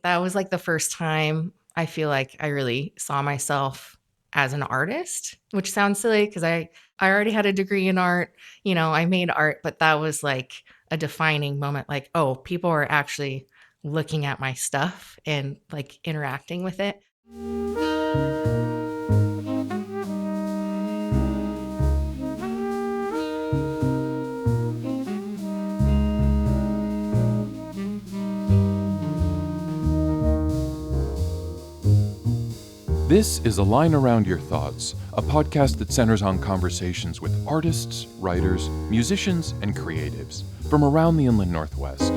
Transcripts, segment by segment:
that was like the first time I feel like I really saw myself as an artist, which sounds silly because I already had a degree in art. I made art, but that was like a defining moment. Like, oh, people are actually looking at my stuff and like interacting with it. This is A Line Around Your Thoughts, a podcast that centers on conversations with artists, writers, musicians, and creatives from around the Inland Northwest.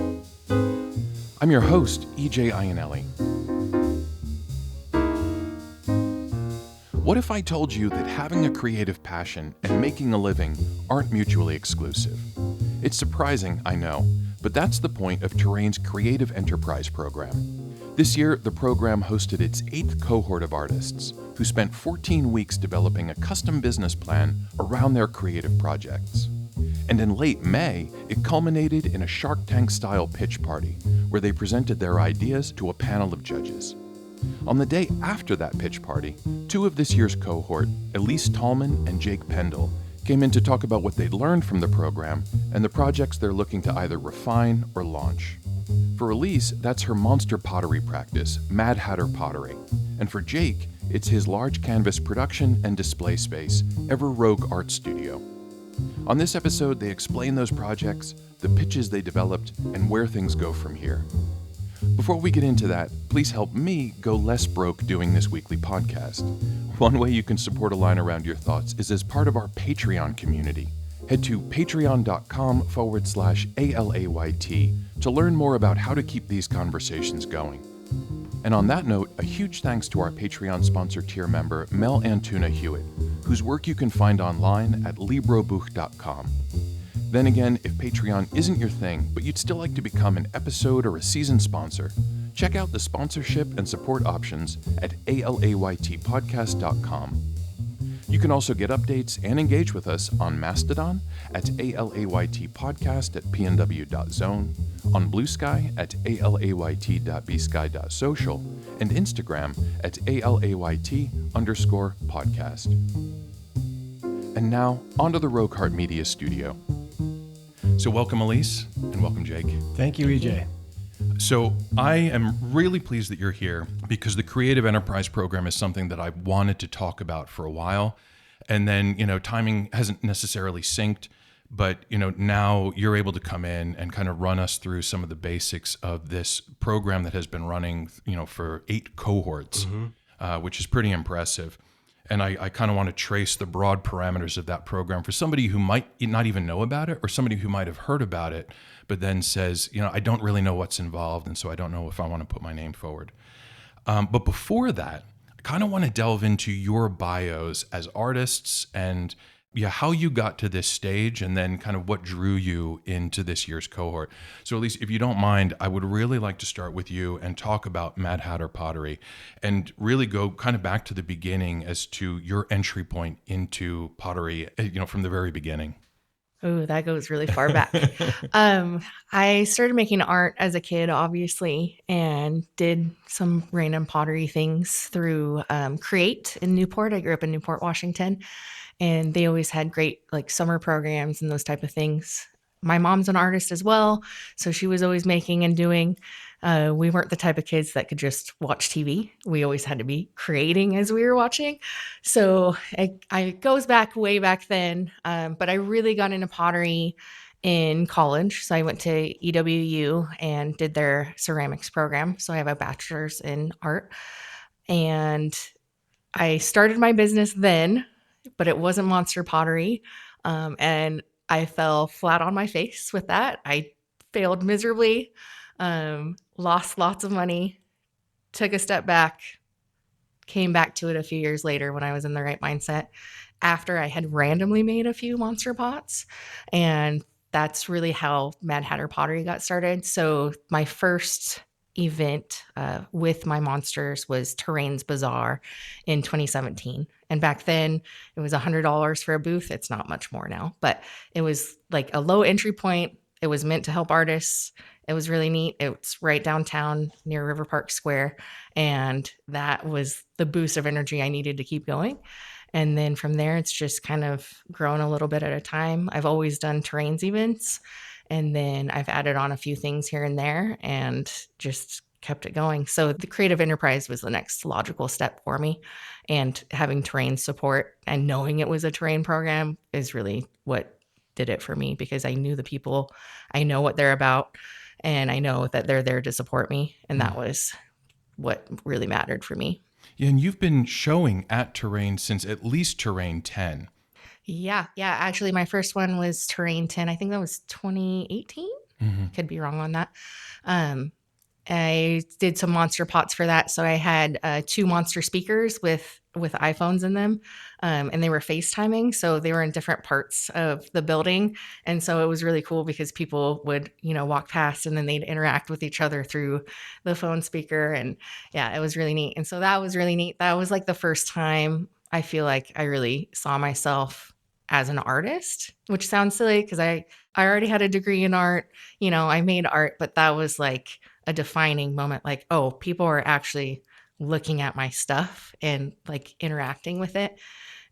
I'm your host, E.J. Iannelli. What if I told you that having a creative passion and making a living aren't mutually exclusive? It's surprising, I know, but that's the point of Terrain's Creative Enterprise program. This year, the program hosted its 8th cohort of artists who spent 14 weeks developing a custom business plan around their creative projects. And in late May, it culminated in a Shark Tank-style pitch party where they presented their ideas to a panel of judges. On the day after that pitch party, 2 of this year's cohort, Elyce Tallman and Jake Pendle, came in to talk about what they'd learned from the program and the projects they're looking to either refine or launch. For Elyce, that's her monster pottery practice, Mad Hatter Pottery. And for Jake, it's his large canvas production and display space, Ever Rogue Art Studio. On this episode, they explain those projects, the pitches they developed, and where things go from here. Before we get into that, please help me go less broke doing this weekly podcast. One way you can support A Line Around Your Thoughts is as part of our Patreon community. Head to patreon.com/ALAYT to learn more about how to keep these conversations going. And on that note, a huge thanks to our Patreon sponsor tier member, Mel Antuna Hewitt, whose work you can find online at librobuch.com. Then again, if Patreon isn't your thing, but you'd still like to become an episode or a season sponsor, check out the sponsorship and support options at alaytpodcast.com. You can also get updates and engage with us on Mastodon at alaytpodcast@pnw.zone, on Blue Sky at alayt.bsky.social, and Instagram at alayt_podcast. And now, onto the Rogue Heart Media Studio. So welcome, Elyce, and welcome, Jake. Thank you, EJ. So I am really pleased that you're here because the Creative Enterprise Program is something that I wanted to talk about for a while. And then, timing hasn't necessarily synced, but, now you're able to come in and kind of run us through some of the basics of this program that has been running, for 8 cohorts, which is pretty impressive. And I kind of want to trace the broad parameters of that program for somebody who might not even know about it or somebody who might have heard about it, but then says, I don't really know what's involved, and so I don't know if I want to put my name forward. But before that, I kind of want to delve into your bios as artists and how you got to this stage and then kind of what drew you into this year's cohort. So Elyce, if you don't mind, I would really like to start with you and talk about Mad Hatter Pottery and really go kind of back to the beginning as to your entry point into pottery, from the very beginning. Oh, that goes really far back. I started making art as a kid, obviously, and did some random pottery things through Create in Newport. I grew up in Newport, Washington, and they always had great like summer programs and those type of things. My mom's an artist as well, so she was always making and doing. We weren't the type of kids that could just watch TV. We always had to be creating as we were watching. So it goes back way back then. But I really got into pottery in college. So I went to EWU and did their ceramics program. So I have a bachelor's in art. And I started my business then, but it wasn't monster pottery. And I fell flat on my face with that. I failed miserably. Lost lots of money, took a step back, came back to it a few years later when I was in the right mindset after I had randomly made a few monster pots. And that's really how Mad Hatter Pottery got started. So my first event with my monsters was Terrain's Bazaar in 2017. And back then it was $100 for a booth. It's not much more now, but it was like a low entry point. It was meant to help artists. It was really neat. It's right downtown near River Park Square. And that was the boost of energy I needed to keep going. And then from there, it's just kind of grown a little bit at a time. I've always done terrains events, and then I've added on a few things here and there and just kept it going. So the creative enterprise was the next logical step for me. And having terrain support and knowing it was a terrain program is really what did it for me, because I knew the people, I know what they're about, and I know that they're there to support me. And that was what really mattered for me. Yeah, and you've been showing at Terrain since at least Terrain 10. Yeah. Yeah. Actually, my first one was Terrain 10. I think that was 2018. Could be wrong on that. Um, I did some monster pots for that. So I had two monster speakers with iPhones in them, and they were FaceTiming. So they were in different parts of the building, and so it was really cool because people would walk past and then they'd interact with each other through the phone speaker, and yeah, it was really neat. And so that was really neat. That was like the first time I feel like I really saw myself as an artist, which sounds silly because I already had a degree in art. I made art, but that was like a defining moment, like, oh, people are actually looking at my stuff and like interacting with it.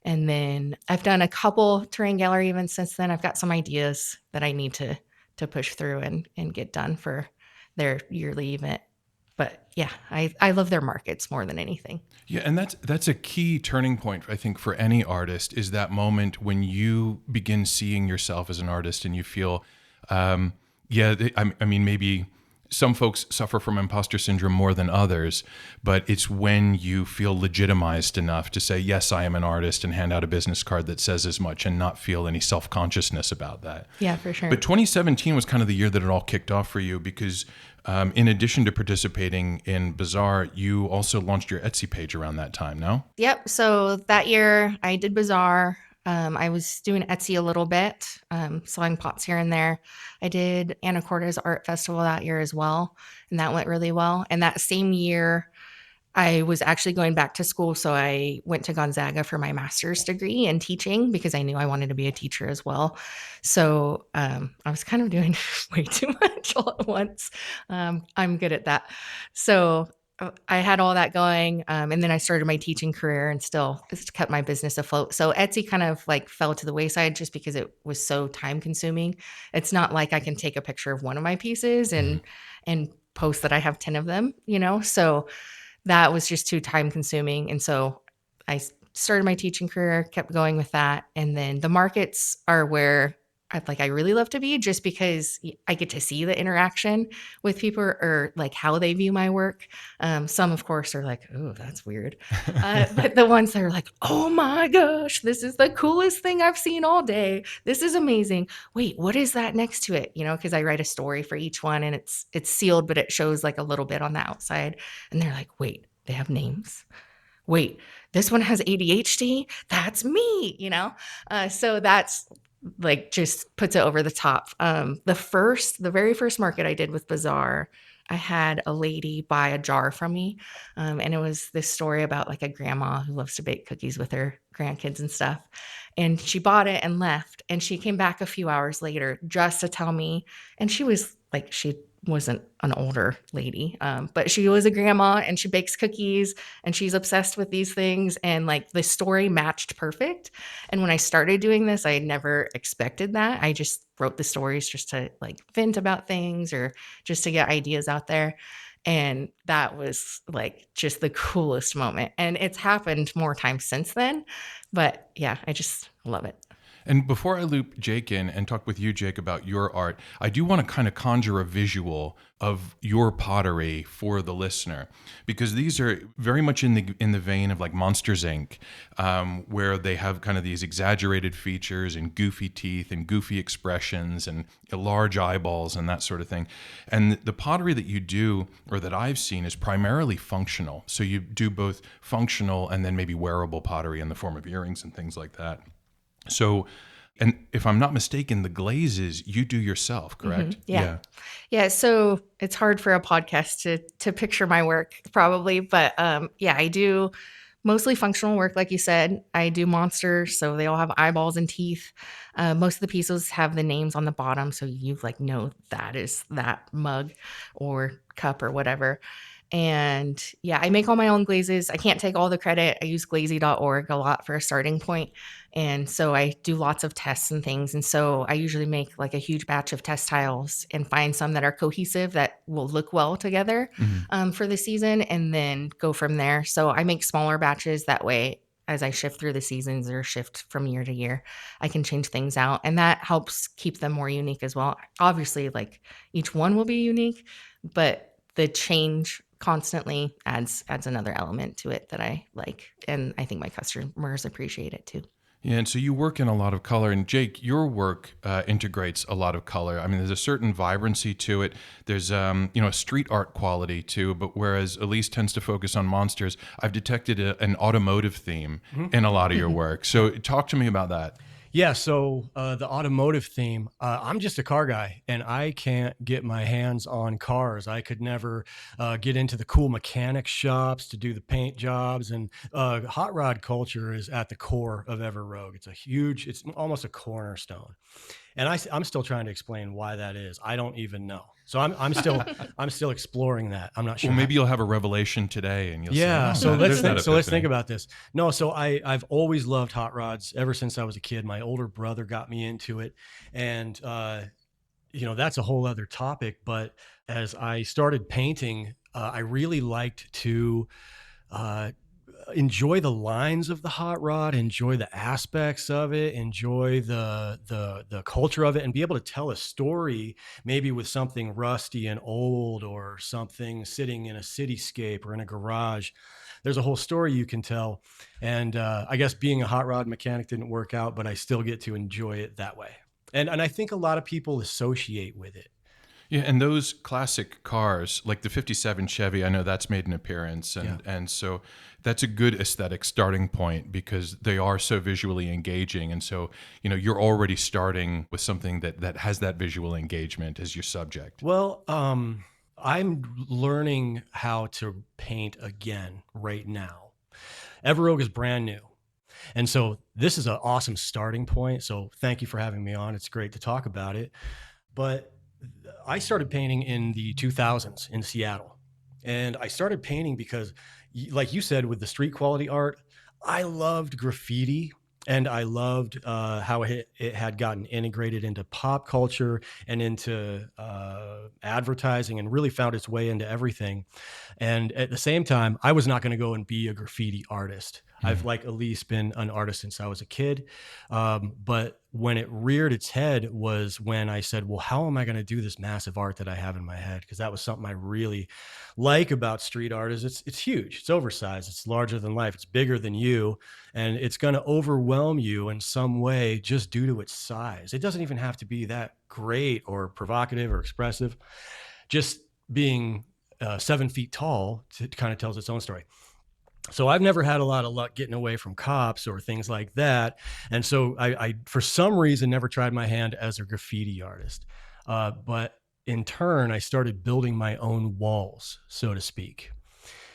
And then I've done a couple terrain gallery events since then. I've got some ideas that I need to push through and get done for their yearly event. But yeah, I love their markets more than anything. Yeah, and that's a key turning point, I think, for any artist, is that moment when you begin seeing yourself as an artist and you feel, I mean, maybe some folks suffer from imposter syndrome more than others, but it's when you feel legitimized enough to say, yes, I am an artist, and hand out a business card that says as much and not feel any self-consciousness about that. Yeah, for sure. But 2017 was kind of the year that it all kicked off for you because in addition to participating in Bazaar, you also launched your Etsy page around that time, no? Yep. So that year I did Bazaar. I was doing Etsy a little bit, selling pots here and there. I did Anacortes Art Festival that year as well, and that went really well. And that same year, I was actually going back to school. So I went to Gonzaga for my master's degree in teaching because I knew I wanted to be a teacher as well. So I was kind of doing way too much all at once. I'm good at that. So I had all that going. And then I started my teaching career and still kept my business afloat. So Etsy kind of like fell to the wayside just because it was so time consuming. It's not like I can take a picture of one of my pieces and post that I have 10 of them, So that was just too time consuming. And so I started my teaching career, kept going with that. And then the markets are where I really love to be, just because I get to see the interaction with people, or like how they view my work. Some, of course, are like, oh, that's weird. But the ones that are like, oh my gosh, this is the coolest thing I've seen all day. This is amazing. Wait, what is that next to it? Because I write a story for each one, and it's sealed, but it shows like a little bit on the outside. And they're like, wait, they have names. Wait, this one has ADHD. That's me. So that's like just puts it over the top. The very first market I did with Bazaar, I had a lady buy a jar from me. And it was this story about like a grandma who loves to bake cookies with her grandkids and stuff. And she bought it and left. And she came back a few hours later just to tell me. And she was like, she wasn't an older lady, but she was a grandma and she bakes cookies and she's obsessed with these things. And like the story matched perfect. And when I started doing this, I had never expected that. I just wrote the stories just to like vent about things or just to get ideas out there. And that was like just the coolest moment. And it's happened more times since then. But yeah, I just love it. And before I loop Jake in and talk with you, Jake, about your art, I do want to kind of conjure a visual of your pottery for the listener, because these are very much in the vein of like Monsters Inc., where they have kind of these exaggerated features and goofy teeth and goofy expressions and large eyeballs and that sort of thing. And the pottery that you do, or that I've seen, is primarily functional. So you do both functional and then maybe wearable pottery in the form of earrings and things like that. So, and if I'm not mistaken, the glazes you do yourself, correct? Mm-hmm. Yeah. So it's hard for a podcast to picture my work probably, but yeah, I do Mostly functional work, like you said. I do monsters, so they all have eyeballs and teeth. Most of the pieces have the names on the bottom, so you like know that is that mug or cup or whatever. And yeah, I make all my own glazes. I can't take all the credit. I use glazy.org a lot for a starting point. And so I do lots of tests and things. And so I usually make like a huge batch of test tiles and find some that are cohesive that will look well together Mhm. for the season and then go from there. So I make smaller batches that way as I shift through the seasons or shift from year to year, I can change things out and that helps keep them more unique as well. Obviously, like each one will be unique, but the change constantly adds another element to it that I like and I think my customers appreciate it too. Yeah, and so you work in a lot of color, and Jake, your work integrates a lot of color. I mean, there's a certain vibrancy to it. There's a street art quality too. But whereas Elyce tends to focus on monsters, I've detected an automotive theme in a lot of your work. So talk to me about that. Yeah, so the automotive theme, I'm just a car guy and I can't get my hands on cars. I could never get into the cool mechanic shops to do the paint jobs. And hot rod culture is at the core of Ever Rogue. It's almost a cornerstone. And I'm still trying to explain why that is. I don't even know. So I'm still exploring that. I'm not sure. Well, maybe you'll have a revelation today, and you'll Yeah, say, so "Oh, let's there's that think. So let's epiphany." think about this. No, so I've always loved hot rods ever since I was a kid. My older brother got me into it, and that's a whole other topic. But as I started painting, I really liked to uh, enjoy the lines of the hot rod, enjoy the aspects of it, enjoy the culture of it, and be able to tell a story maybe with something rusty and old or something sitting in a cityscape or in a garage. There's a whole story you can tell, and I guess being a hot rod mechanic didn't work out, but I still get to enjoy it that way. And I think a lot of people associate with it. Yeah, and those classic cars, like the '57 Chevy, I know that's made an appearance, Yeah. and so that's a good aesthetic starting point because they are so visually engaging, and so you're already starting with something that has that visual engagement as your subject. Well, I'm learning how to paint again right now. Everrogue is brand new. And so this is an awesome starting point. So thank you for having me on. It's great to talk about it. But I started painting in the 2000s in Seattle. And I started painting because, like you said, with the street quality art, I loved graffiti and I loved how it had gotten integrated into pop culture and into advertising and really found its way into everything. And at the same time, I was not going to go and be a graffiti artist. I've, Mhm. like Elyce, been an artist since I was a kid. But when it reared its head was when I said, well, how am I going to do this massive art that I have in my head? Because that was something I really like about street art is it's huge. It's oversized. It's larger than life. It's bigger than you. And it's going to overwhelm you in some way just due to its size. It doesn't even have to be that great or provocative or expressive. Just being 7 feet tall kind of tells its own story. So I've never had a lot of luck getting away from cops or things like that. And so I for some reason, never tried my hand as a graffiti artist. But in turn, I started building my own walls, so to speak.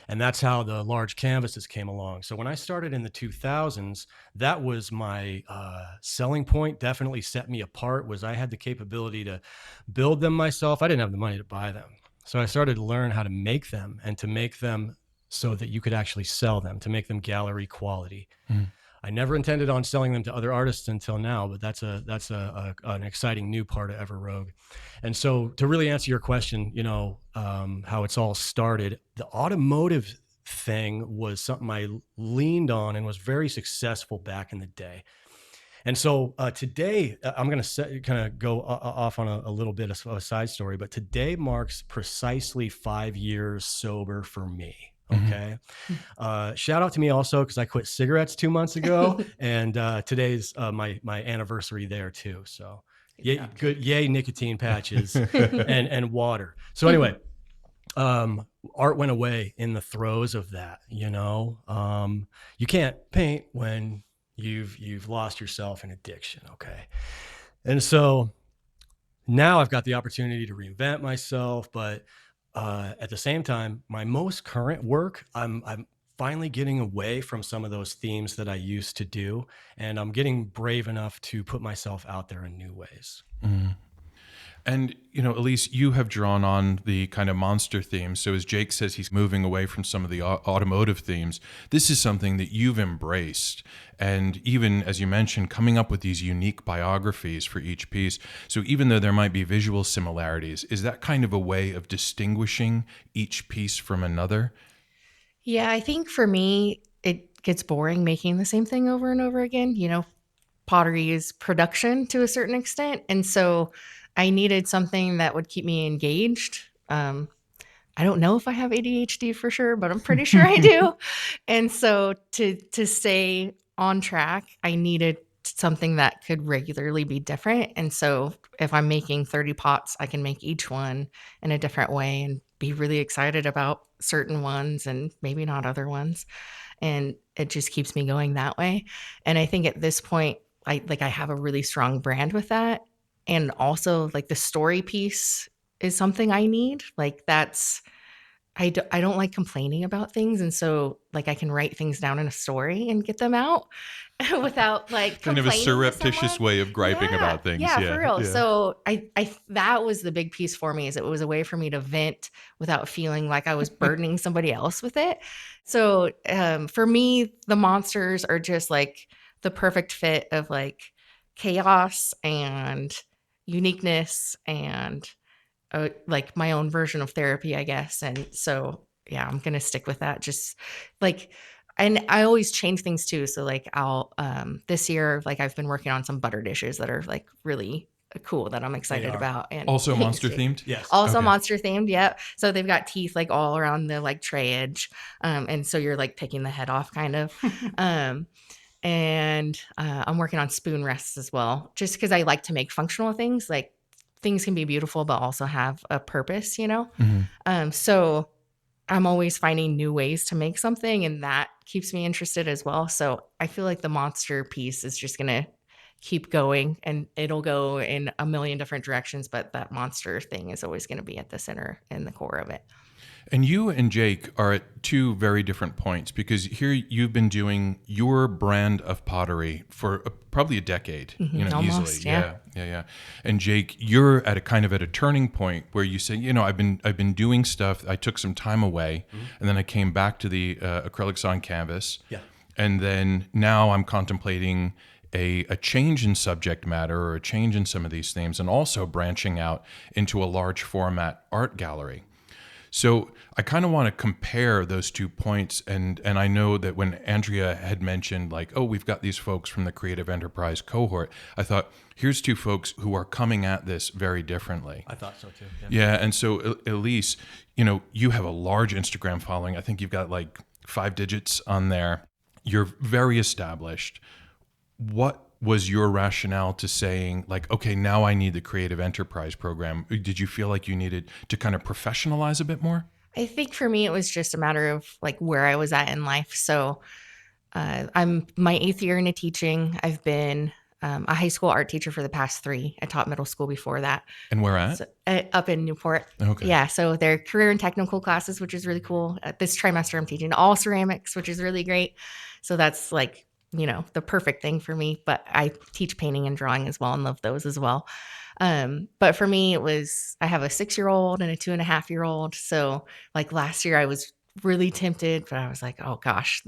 And that's how the large canvases came along. So when I started in the 2000s, that was my selling point. Definitely set me apart. Was I had the capability to build them myself. I didn't have the money to buy them, so I started to learn how to make them and to make them so that you could actually sell them, to make them gallery quality. Mhm. I never intended on selling them to other artists until now, but an exciting new part of Ever Rogue. And so, to really answer your question, how it's all started, the automotive thing was something I leaned on and was very successful back in the day. And so today, I'm going to kind of go off on a little bit of a side story, but today marks precisely 5 years sober for me. Mhm. Okay. Shout out to me also because I quit cigarettes 2 months ago, and today's my anniversary there too. So Good yay, job, good, Jake. yay, nicotine patches and water. So anyway, art went away in the throes of that. You can't paint when you've lost yourself in addiction. Okay, and so now I've got the opportunity to reinvent myself, but at the same time, my most current work, I'm finally getting away from some of those themes that I used to do. And I'm getting brave enough to put myself out there in new ways. And, Elyce, you have drawn on the kind of monster themes. So as Jake says, he's moving away from some of the automotive themes. This is something that you've embraced. And even, as you mentioned, coming up with these unique biographies for each piece. So even though there might be visual similarities, is that kind of a way of distinguishing each piece from another? Yeah, I think for me, it gets boring making the same thing over and over again. Pottery is production to a certain extent. And so I needed something that would keep me engaged. I don't know if I have ADHD for sure, but I'm pretty sure I do. And so to stay on track, I needed something that could regularly be different. And so if I'm making 30 pots, I can make each one in a different way and be really excited about certain ones and maybe not other ones. And it just keeps me going that way. And I think at this point, I have a really strong brand with that. And also like the story piece is something I need. Like I don't like complaining about things, and so, like, I can write things down in a story and get them out without, like, Kind of a complaining to surreptitious someone. way of griping Yeah, about things. yeah, for Yeah, real. yeah. So, I that was the big piece for me is it was a way for me to vent without feeling like I was burdening somebody else with it. So, for me, the monsters are just, like, the perfect fit of, like, chaos and uniqueness and like my own version of therapy, I guess. And so, yeah, I'm going to stick with that. Just like, and I always change things too. So like this year, like I've been working on some butter dishes that are like really cool that I'm They excited are. about. And Also thanks, monster Jake. themed? Yes. Also Okay. monster themed. Yep. So they've got teeth like all around the like tray edge. And so you're like picking the head off kind of. Um, and I'm working on spoon rests as well, just because I like to make functional things. Like things can be beautiful, but also have a purpose. Mhm. So I'm always finding new ways to make something, and that keeps me interested as well. So I feel like the monster piece is just gonna keep going, and it'll go in a million different directions, but that monster thing is always gonna be at the center and the core of it. And you and Jake are at two very different points because here you've been doing your brand of pottery for probably a decade, easily. Almost, yeah. Yeah, yeah, yeah. And Jake, you're at a turning point where you say, I've been doing stuff. I took some time away, and then I came back to the acrylics on canvas. Yeah. And then now I'm contemplating a change in subject matter or a change in some of these themes, and also branching out into a large format art gallery. So I kind of want to compare those 2 points, and I know that when Andrea had mentioned like, oh, we've got these folks from the Creative Enterprise cohort, I thought here's 2 folks who are coming at this very differently. I thought so too. Yeah, and so Elyce, you have a large Instagram following. I think you've got like 5 digits on there. You're very established. What was your rationale to saying like, okay, now I need the Creative Enterprise program? Did you feel like you needed to kind of professionalize a bit more? I think for me, it was just a matter of like where I was at in life. So I'm my 8th year into teaching. I've been a high school art teacher for the past 3. I taught middle school before that. And where at? So, up in Newport. Okay. Yeah. So they're career and technical classes, which is really cool. This trimester, I'm teaching all ceramics, which is really great. So that's like, the perfect thing for me. But I teach painting and drawing as well and love those as well. But for me, I have a 6-year-old and a 2.5-year-old. So like last year I was really tempted, but I was like, oh gosh,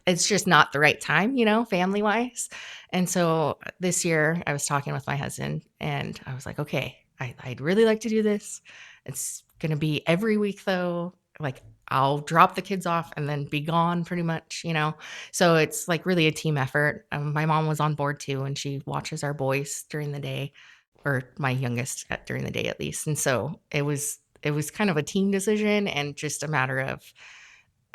it's just not the right time, family wise. And so this year I was talking with my husband and I was like, okay, I'd really like to do this. It's going to be every week though. Like I'll drop the kids off and then be gone pretty much. So it's like really a team effort. My mom was on board too, and she watches our boys during the day, or my youngest during the day at least. And so it was kind of a team decision and just a matter of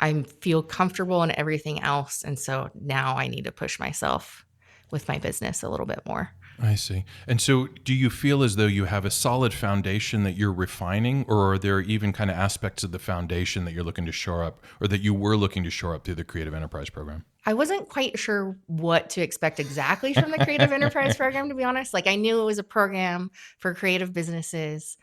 I feel comfortable in everything else. And so now I need to push myself with my business a little bit more. I see. And so do you feel as though you have a solid foundation that you're refining, or are there even kind of aspects of the foundation that you're looking to shore up, or that you were looking to shore up through the Creative Enterprise program? I wasn't quite sure what to expect exactly from the Creative Enterprise program, to be honest. Like I knew it was a program for creative businesses.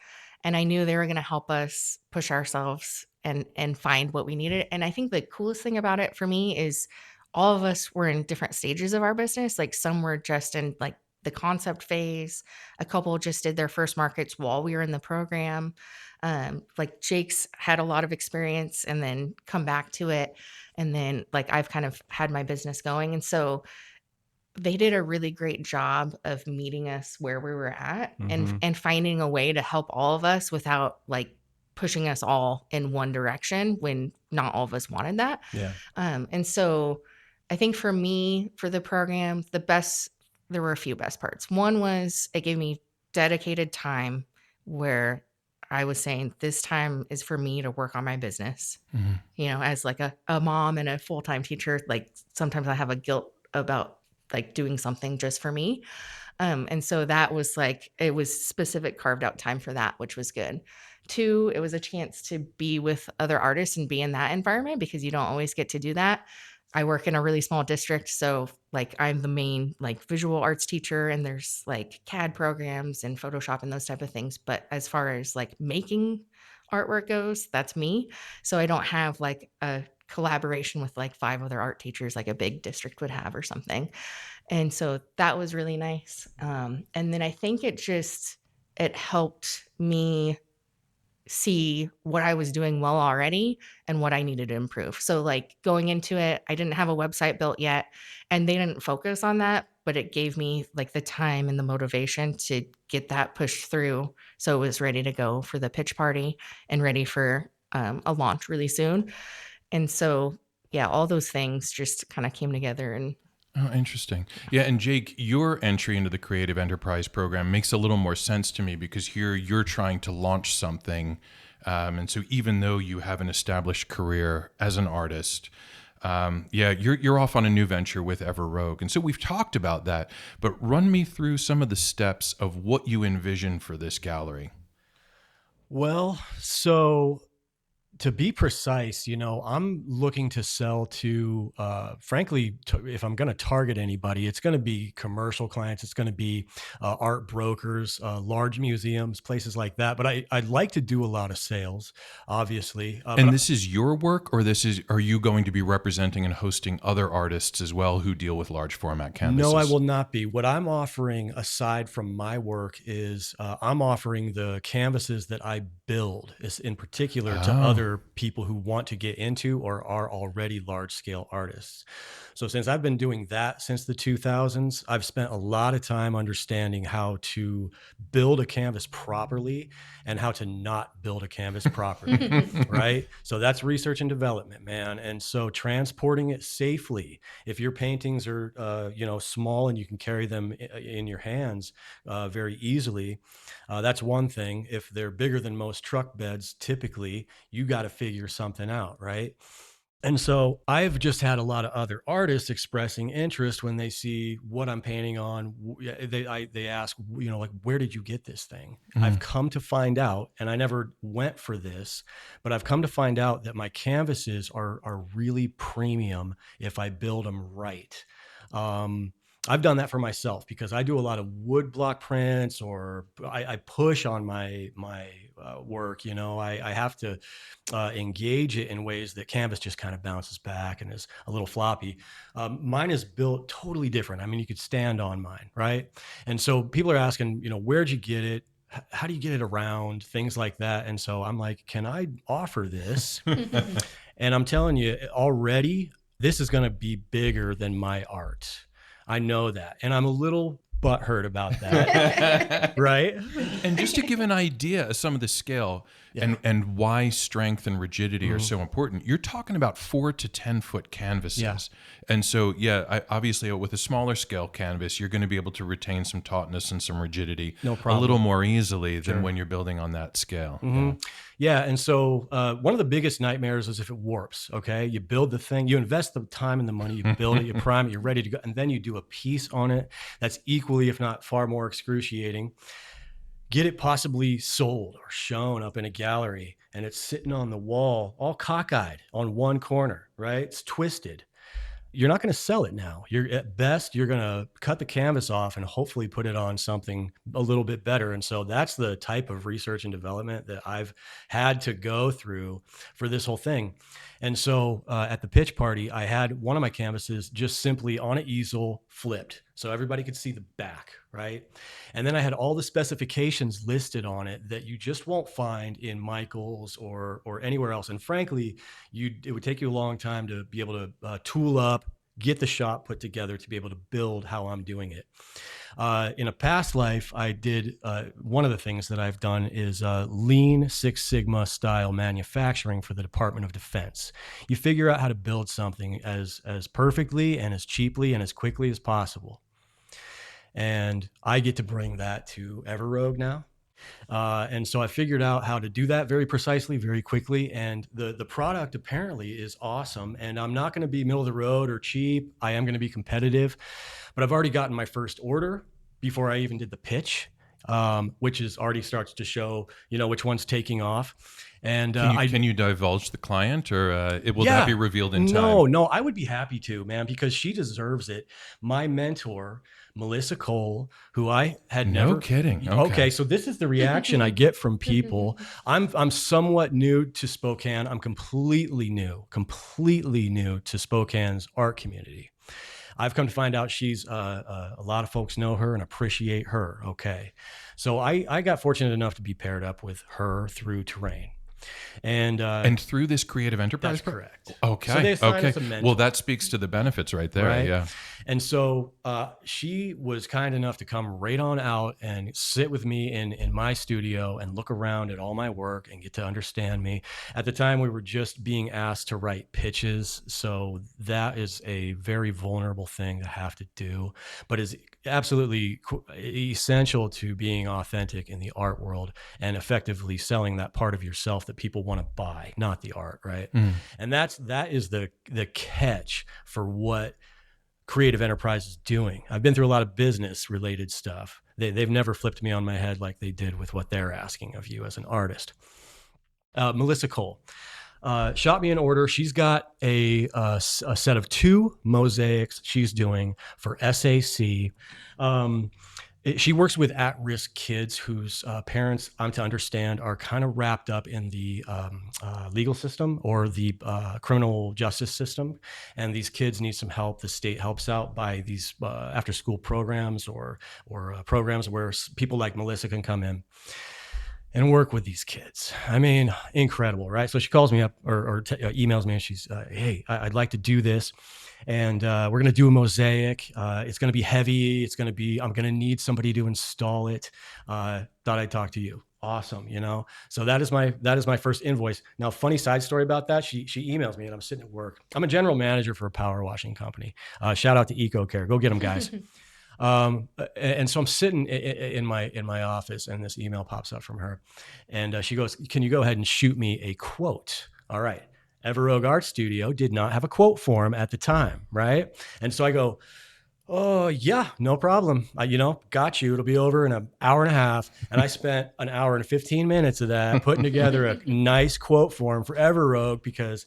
and I knew they were going to help us push ourselves and find what we needed. And I think the coolest thing about it for me is all of us were in different stages of our business. Like some were just in like the concept phase. A couple just did their first markets while we were in the program. Like Jake's had a lot of experience and then come back to it. And then like I've kind of had my business going. And so they did a really great job of meeting us where we were at Hmm. and finding a way to help all of us without like pushing us all in one direction when not all of us wanted that. Yeah. And so I think for me, for the program, there were a few best parts. One was it gave me dedicated time where I was saying, this time is for me to work on my business. Mhm. As like a mom and a full-time teacher, like sometimes I have a guilt about like doing something just for me. And so that was like, it was specific carved out time for that, which was good. Two, it was a chance to be with other artists and be in that environment because you don't always get to do that. I work in a really small district. So like I'm the main like visual arts teacher and there's like CAD programs and Photoshop and those type of things. But as far as like making artwork goes, that's me. So I don't have like a collaboration with like five other art teachers like a big district would have or something. And so that was really nice. And then I think it helped me see what I was doing well already and what I needed to improve. So like going into it, I didn't have a website built yet and they didn't focus on that, but it gave me like the time and the motivation to get that pushed through. So it was ready to go for the pitch party and ready for a launch really soon. And so, yeah, all those things just kind of came together and Oh, interesting. Yeah, and Jake, your entry into the Creative Enterprise Program makes a little more sense to me because here you're trying to launch something. And so even though you have an established career as an artist, yeah, you're off on a new venture with Ever Rogue. And so we've talked about that, but run me through some of the steps of what you envision for this gallery. Well, so to be precise, I'm looking to sell to, frankly, if I'm going to target anybody, it's going to be commercial clients. It's going to be art brokers, large museums, places like that. But I'd like to do a lot of sales, obviously. And this is your work, or are you going to be representing and hosting other artists as well who deal with large format No, I canvases? will not be. What I'm offering, aside from my work, is I'm offering the canvases that I build, is in particular to Oh. other people who want to get into or are already large scale artists. So, since I've been doing that since the 2000s, I've spent a lot of time understanding how to build a canvas properly and how to not build a canvas properly. Right. So, that's research and development, man. And so, transporting it safely, if your paintings are small and you can carry them in your hands very easily, that's one thing. If they're bigger than most truck beds, typically you got to figure something out, right? And so I've just had a lot of other artists expressing interest when they see what I'm painting on. Yeah, they ask, like, where did you get this thing? I've Mhm. come to find out, and I never went for this, but I've come to find out that my canvases are really premium if I build them right. Um, I've done that for myself because I do a lot of wood block prints, or I push on my work. I have to engage it in ways that canvas just kind of bounces back and is a little floppy. Mine is built totally different. I mean, you could stand on mine, right? And so people are asking, where'd you get it? How do you get it around? Things like that. And so I'm like, can I offer this? And I'm telling you already, this is going to be bigger than my art. I know that. And I'm a little butthurt about that. Right? And just to give an idea of some of the scale Yeah. and why strength and rigidity are Mhm. so important, you're talking about 4 to 10 foot Yeah. canvases. And so, yeah, obviously with a smaller scale canvas, you're going to be able to retain some tautness and some rigidity No a little problem. more easily than Sure. when you're building on that scale. Hmm. Yeah. And so one of the biggest nightmares is if it warps. Okay. You build the thing, you invest the time and the money, you build it, you prime it, you're ready to go. And then you do a piece on it that's equally, if not far more excruciating. Get it possibly sold or shown up in a gallery, and it's sitting on the wall, all cockeyed on one corner, right? It's twisted. you're not going to sell it now. You're at best, you're going to cut the canvas off and hopefully put it on something a little bit better. And so that's the type of research and development that I've had to go through for this whole thing. And so at the pitch party, I had one of my canvases just simply on an easel flipped so everybody could see the back, right? And then I had all the specifications listed on it that you just won't find in Michael's or anywhere else. And frankly, it would take you a long time to be able to tool up, get the shop put together to be able to build how I'm doing it. In a past life, I did one of the things that I've done is Lean Six Sigma style manufacturing for the Department of Defense. You figure out how to build something as perfectly and as cheaply and as quickly as possible. And I get to bring that to Everrogue now. And so I figured out how to do that very precisely, very quickly. And the product apparently is awesome. And I'm not going to be middle of the road or cheap. I am going to be competitive. But I've already gotten my first order before I even did the pitch, which is already starts to show, which one's taking off. And can you divulge the client, or will that be revealed in time? No, I would be happy to, man, because she deserves it. My mentor, Melissa Cole, who I had never. No kidding. Okay, so this is the reaction I get from people. I'm somewhat new to Spokane. I'm completely new to Spokane's art community. I've come to find out she's a lot of folks know her and appreciate her. Okay, so I got fortunate enough to be paired up with her through Terrain. And through this creative enterprise? That's correct. Okay. So they assigned us a mentor. Well, that speaks to the benefits right there. Right? Yeah. And so she was kind enough to come right on out and sit with me in my studio and look around at all my work and get to understand me. At the time, we were just being asked to write pitches. So that is a very vulnerable thing to have to do, but is absolutely essential to being authentic in the art world and effectively selling that part of yourself that people want to buy, not the art, right? And that is the catch for what creative enterprise is doing. I've been through a lot of business related stuff. They've never flipped me on my head like they did with what they're asking of you as an artist. Melissa Cole shot me an order. She's got a set of 2 mosaics she's doing for SAC. She works with at-risk kids whose parents, I'm to understand, are kind of wrapped up in the legal system or the criminal justice system. And these kids need some help. The state helps out by these after-school programs or programs where people like Melissa can come in and work with these kids. I mean, incredible, right? So she calls me up or emails me and she's, hey, I'd like to do this. And we're going to do a mosaic. It's going to be heavy. I'm going to need somebody to install it. Thought I'd talk to you. Awesome. So that is my first invoice. Now, funny side story about that. She emails me and I'm sitting at work. I'm a general manager for a power washing company. Shout out to EcoCare. Go get them, guys. And so I'm sitting in my office and this email pops up from her and she goes, can you go ahead and shoot me a quote? All right. Everrogue Art Studio did not have a quote form at the time, right? And so I go, oh yeah, no problem. Got you. It'll be over in an hour and a half. And I spent an hour and 15 minutes of that putting together a nice quote form for Everrogue because,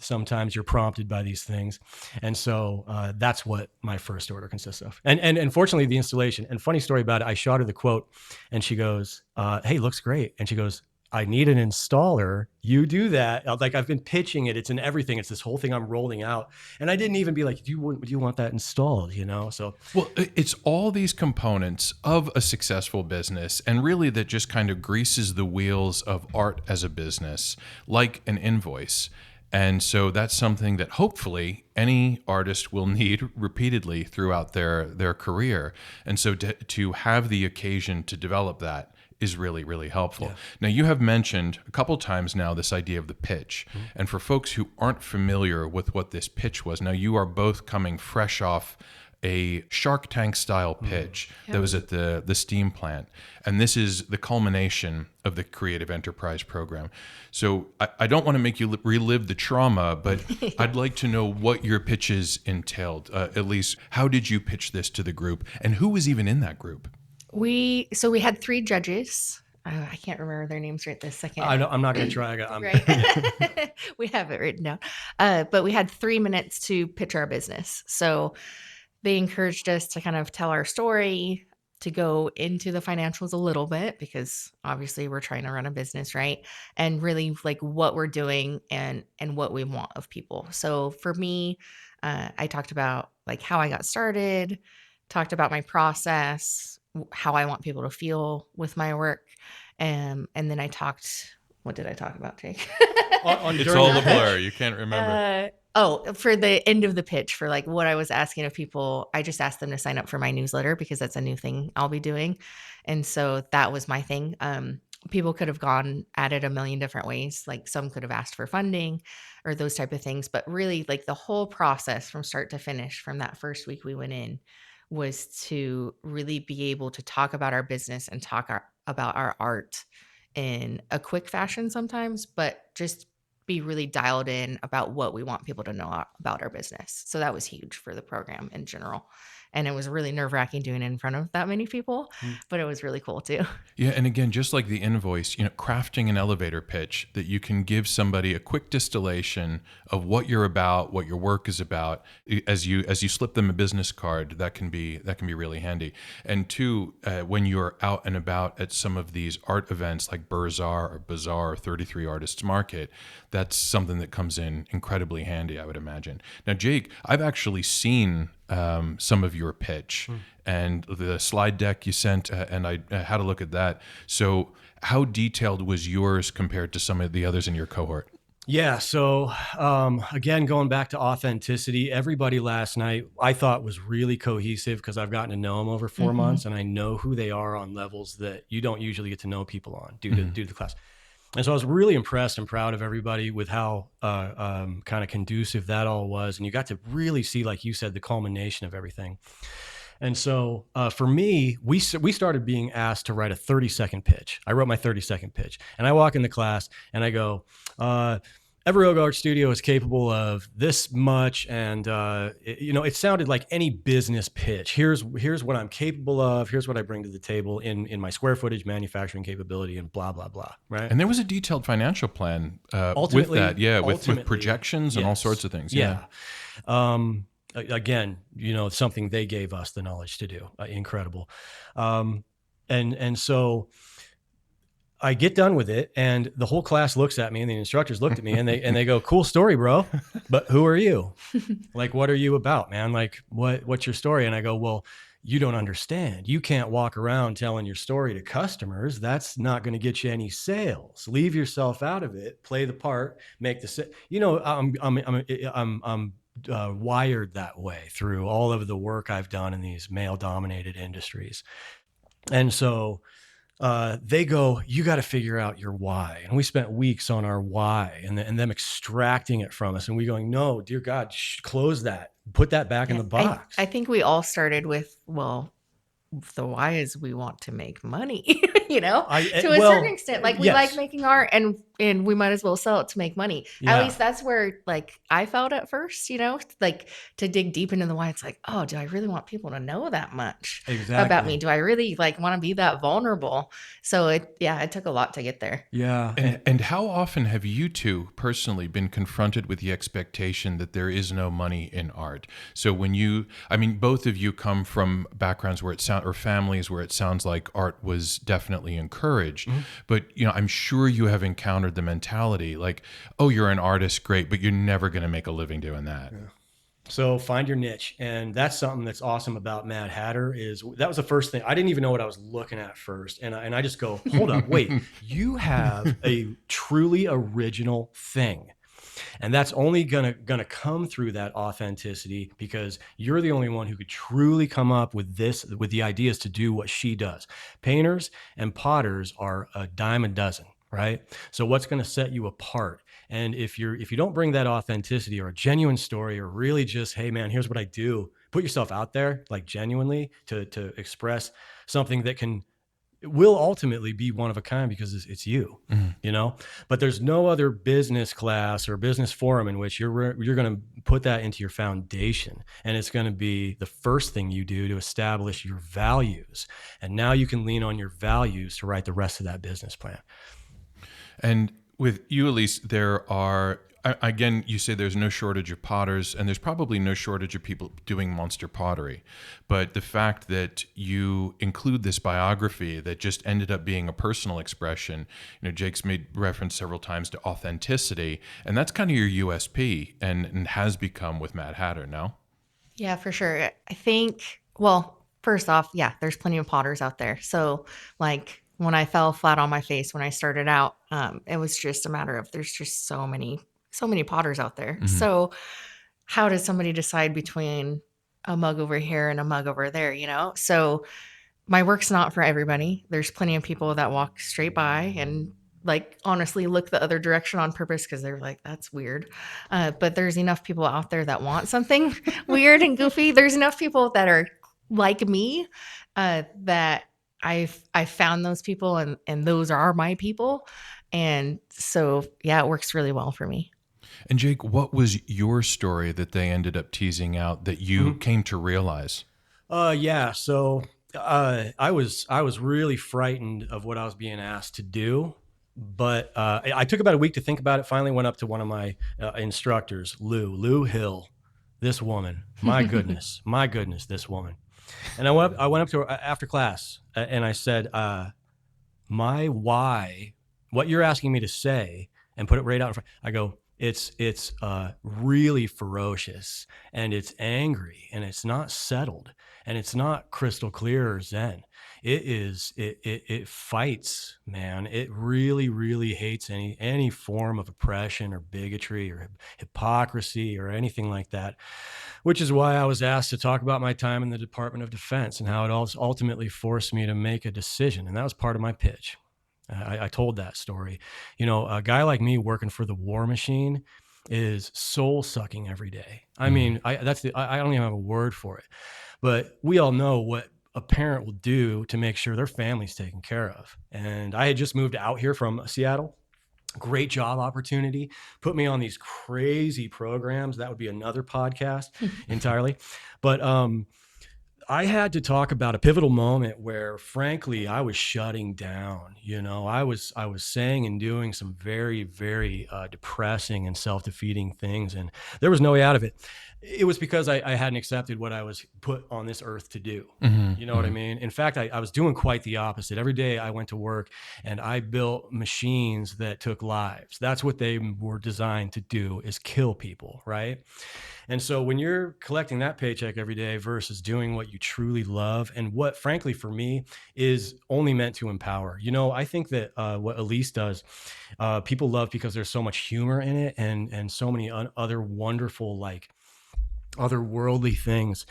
sometimes you're prompted by these things. And so that's what my first order consists of. And fortunately, the installation, and funny story about it, I shot her the quote and she goes, hey, looks great. And she goes, I need an installer. You do that. Like I've been pitching it. It's in everything. It's this whole thing I'm rolling out. And I didn't even be like, do you want that installed? So, well, it's all these components of a successful business and really that just kind of greases the wheels of art as a business, like an invoice. And so that's something that hopefully any artist will need repeatedly throughout their career. And so to have the occasion to develop that is really, really helpful. Yeah. Now, you have mentioned a couple times now this idea of the pitch. Mm-hmm. And for folks who aren't familiar with what this pitch was, now you are both coming fresh off a Shark Tank style pitch that was at the steam plant. And this is the culmination of the Creative Enterprise Program. So I don't want to make you relive the trauma, but I'd like to know what your pitches entailed. Elyce, how did you pitch this to the group? And who was even in that group? We had 3 judges. I can't remember their names right this second. I'm not going to try. Right. Yeah. We have it written down. But we had 3 minutes to pitch our business. So they encouraged us to kind of tell our story, to go into the financials a little bit, because obviously we're trying to run a business, right? And really like what we're doing and what we want of people. So for me, I talked about like how I got started, talked about my process, how I want people to feel with my work. And then I talked, what did I talk about, Jake? It's During all your the blur. pitch. You can't remember. Oh, for the end of the pitch, for like what I was asking of people, I just asked them to sign up for my newsletter because that's a new thing I'll be doing. And so that was my thing. People could have gone at it a million different ways. Like some could have asked for funding or those type of things. But really, like the whole process from start to finish, from that first week we went in, was to really be able to talk about our business and about our art in a quick fashion sometimes, but just be really dialed in about what we want people to know about our business. So that was huge for the program in general. And it was really nerve wracking doing it in front of that many people, but it was really cool too. Yeah, and again, just like the invoice, crafting an elevator pitch that you can give somebody a quick distillation of what you're about, what your work is about, as you slip them a business card, that can be really handy. And two, when you're out and about at some of these art events like Bazaar or 33 Artists Market, that's something that comes in incredibly handy, I would imagine. Now, Jake, I've actually seen some of your pitch and the slide deck you sent, and I had a look at that. So how detailed was yours compared to some of the others in your cohort? Yeah. So again, going back to authenticity, everybody last night I thought was really cohesive because I've gotten to know them over 4 months, and I know who they are on levels that you don't usually get to know people on due to the class. And so I was really impressed and proud of everybody with how kind of conducive that all was. And you got to really see, like you said, the culmination of everything. And so for me, we started being asked to write a 30-second pitch. I wrote my 30-second pitch. And I walk into class and I go, every yoga art studio is capable of this much. And, it sounded like any business pitch. Here's what I'm capable of. Here's what I bring to the table in my square footage, manufacturing capability, and blah, blah, blah. Right. And there was a detailed financial plan with that. Yeah, with projections and all sorts of things. Yeah. Again, something they gave us the knowledge to do. Incredible. And so I get done with it, and the whole class looks at me, and the instructors looked at me, and they go, "Cool story, bro. But who are you? Like, what are you about, man? Like, what's your story?" And I go, "Well, you don't understand. You can't walk around telling your story to customers. That's not going to get you any sales. Leave yourself out of it. Play the part. Make the I'm wired that way through all of the work I've done in these male-dominated industries." And so they go, "You got to figure out your why." And we spent weeks on our why and them extracting it from us. And we going, "No, dear God, close that. Put that back in the box." I think we all started with, well, the why is we want to make money, to a certain extent. Like we like making art and we might as well sell it to make money. Yeah. At least that's where like I felt at first, like to dig deep into the why. It's like, oh, do I really want people to know that much about me? Do I really like want to be that vulnerable? So it took a lot to get there. Yeah. And how often have you two personally been confronted with the expectation that there is no money in art? So both of you come from backgrounds where or families where it sounds like art was definitely encouraged. Mm-hmm. But, I'm sure you have encountered the mentality like, oh, you're an artist, great, but you're never going to make a living doing that. Yeah. So find your niche. And that's something that's awesome about Mad Hatter is that was the first thing. I didn't even know what I was looking at first. And I just go, hold up, wait, you have a truly original thing. And that's only gonna come through that authenticity because you're the only one who could truly come up with the ideas to do what she does. Painters and potters are a dime a dozen, right? So what's going to set you apart? And if you don't bring that authenticity or a genuine story or really just, hey man, here's what I do, put yourself out there like genuinely to express something that can will ultimately be one of a kind because it's you, Mhm. you know. But there's no other business class or business forum in which you're going to put that into your foundation, and it's going to be the first thing you do to establish your values, and now you can lean on your values to write the rest of that business plan. And with you, Elyce, there are, again, you say there's no shortage of potters, and there's probably no shortage of people doing monster pottery. But the fact that you include this biography that just ended up being a personal expression, Jake's made reference several times to authenticity, and that's kind of your USP and has become with Mad Hatter, no? Yeah, for sure. I think, well, first off, yeah, there's plenty of potters out there. So, like, when I fell flat on my face when I started out, it was just a matter of there's just so many potters out there. Mm-hmm. So, how does somebody decide between a mug over here and a mug over there, you know? So, my work's not for everybody. There's plenty of people that walk straight by and like honestly look the other direction on purpose because they're like, that's weird. But there's enough people out there that want something weird and goofy. There's enough people that are like me that I found those people and those are my people. And so yeah, it works really well for me. And Jake, what was your story that they ended up teasing out that you Mhm. came to realize? Yeah. So I was really frightened of what I was being asked to do, but I took about a week to think about it. Finally, went up to one of my instructors, Lou Hill. This woman, my goodness, this woman. And I went up to her after class, and I said, my why, what you're asking me to say, and put it right out in front. I go, it's really ferocious, and it's angry, and it's not settled, and it's not crystal clear or zen. It fights, man. It really hates any form of oppression or bigotry or hypocrisy or anything like that, which is why I was asked to talk about my time in the Department of Defense and how it ultimately forced me to make a decision. And that was part of my pitch. I told that story. A guy like me working for the war machine is soul sucking every day. I Mm-hmm. mean, I don't even have a word for it, but we all know what a parent will do to make sure their family's taken care of. And I had just moved out here from Seattle. Great job opportunity, put me on these crazy programs. That would be another podcast entirely. But I had to talk about a pivotal moment where, frankly, I was shutting down. I was saying and doing some very depressing and self-defeating things, and there was no way out of it. It was because I hadn't accepted what I was put on this earth to do. You know what I Mm-hmm. mean? In fact, I was doing quite the opposite. Every day I went to work and I built machines that took lives. That's what they were designed to do, is kill people, right? And so when you're collecting that paycheck every day versus doing what you truly love, and what, frankly, for me, is only meant to empower. I think that what Elyce does, people love because there's so much humor in it, and so many other wonderful, like, otherworldly things.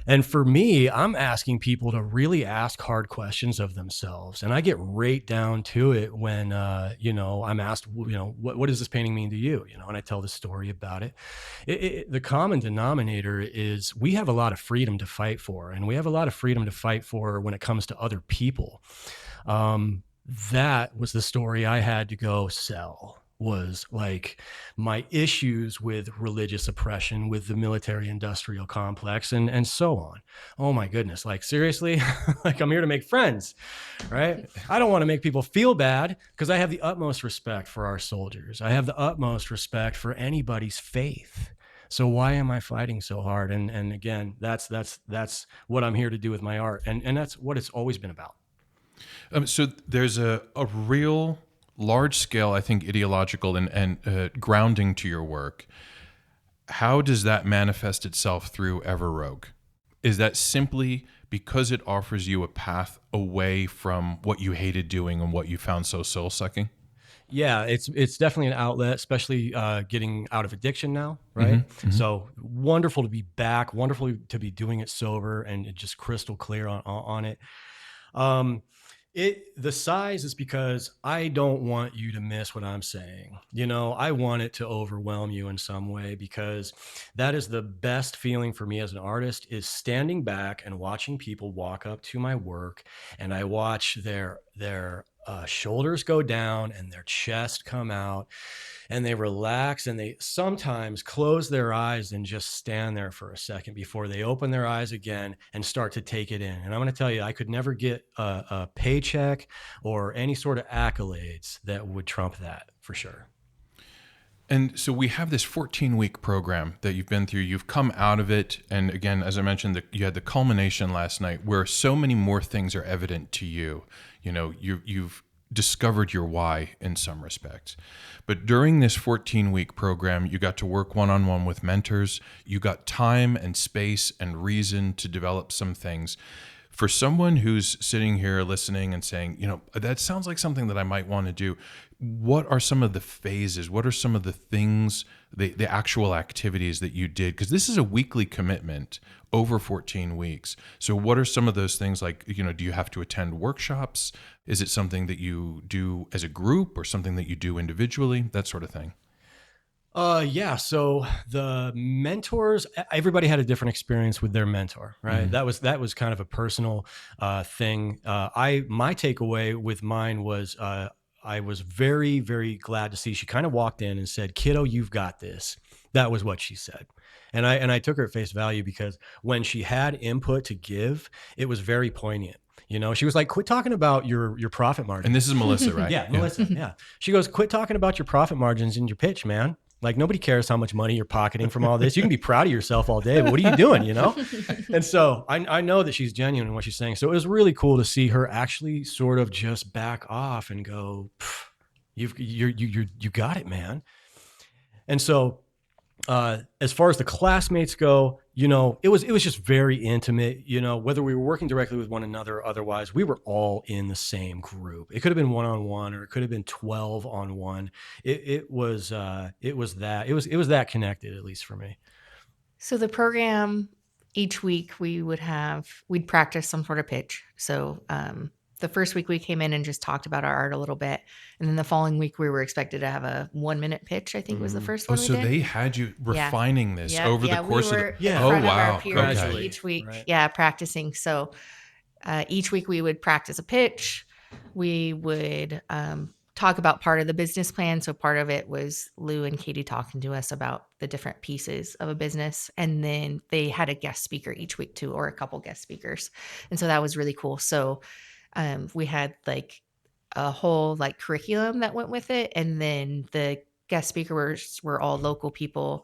And for me, I'm asking people to really ask hard questions of themselves. And I get right down to it when, I'm asked, what does this painting mean to you? And I tell the story about it. The common denominator is we have a lot of freedom to fight for, and we have a lot of freedom to fight for when it comes to other people. Um, that was the story I had to go sell, was like my issues with religious oppression, with the military industrial complex, and so on. Oh my goodness. Like, seriously, like, I'm here to make friends, right? I don't want to make people feel bad, because I have the utmost respect for our soldiers. I have the utmost respect for anybody's faith. So why am I fighting so hard? And again, that's what I'm here to do with my art. And that's what it's always been about. So there's a real large scale, I think, ideological and grounding to your work. How does that manifest itself through Everrogue? Is that simply because it offers you a path away from what you hated doing and what you found so soul sucking? Yeah, it's definitely an outlet, especially getting out of addiction now, right? Mm-hmm. Mm-hmm. So wonderful to be back, wonderful to be doing it sober and just crystal clear on it. Um, The size is because I don't want you to miss what I'm saying. I want it to overwhelm you in some way, because that is the best feeling for me as an artist, is standing back and watching people walk up to my work, and I watch their shoulders go down and their chest come out, and they relax, and they sometimes close their eyes and just stand there for a second before they open their eyes again and start to take it in. And I'm going to tell you, I could never get a paycheck or any sort of accolades that would trump that, for sure. And so we have this 14-week program that you've been through. You've come out of it. And again, as I mentioned, you had the culmination last night where so many more things are evident to you. You've discovered your why in some respects. But during this 14-week program, you got to work one-on-one with mentors. You got time and space and reason to develop some things. For someone who's sitting here listening and saying, that sounds like something that I might want to do, what are some of the phases? What are some of the things, the actual activities that you did? Because this is a weekly commitment over 14 weeks. So what are some of those things like, do you have to attend workshops? Is it something that you do as a group or something that you do individually? That sort of thing. Yeah. So the mentors, everybody had a different experience with their mentor, right? Mm-hmm. That was kind of a personal thing. My takeaway with mine was, I was very, very glad to see she kind of walked in and said, "Kiddo, you've got this." That was what she said. And I took her at face value, because when she had input to give, it was very poignant. She was like, "Quit talking about your profit margin." And this is Melissa, right? Yeah, Melissa. Yeah. She goes, "Quit talking about your profit margins in your pitch, man. Like, nobody cares how much money you're pocketing from all this. You can be proud of yourself all day, but what are you doing, And so I know that she's genuine in what she's saying. So it was really cool to see her actually sort of just back off and go, you got it, man." And so as far as the classmates go, it was just very intimate. Whether we were working directly with one another or otherwise, we were all in the same group. It could have been one-on-one, or it could have been 12 on one. It was that connected, at least for me. So the program, each week we'd practice some sort of pitch. So the first week we came in and just talked about our art a little bit. And then the following week we were expected to have a 1-minute pitch, I think was the first one we so did. they had you refining this Yep. over the course we of were the... in Oh, front of wow. our peers Okay. each week. Right. Practicing. So each week we would practice a pitch. We would talk about part of the business plan. So part of it was Lou and Katie talking to us about the different pieces of a business. And then they had a guest speaker each week too, or a couple guest speakers. And so that was really cool. So we had like a whole like curriculum that went with it. And then the guest speakers were all local people.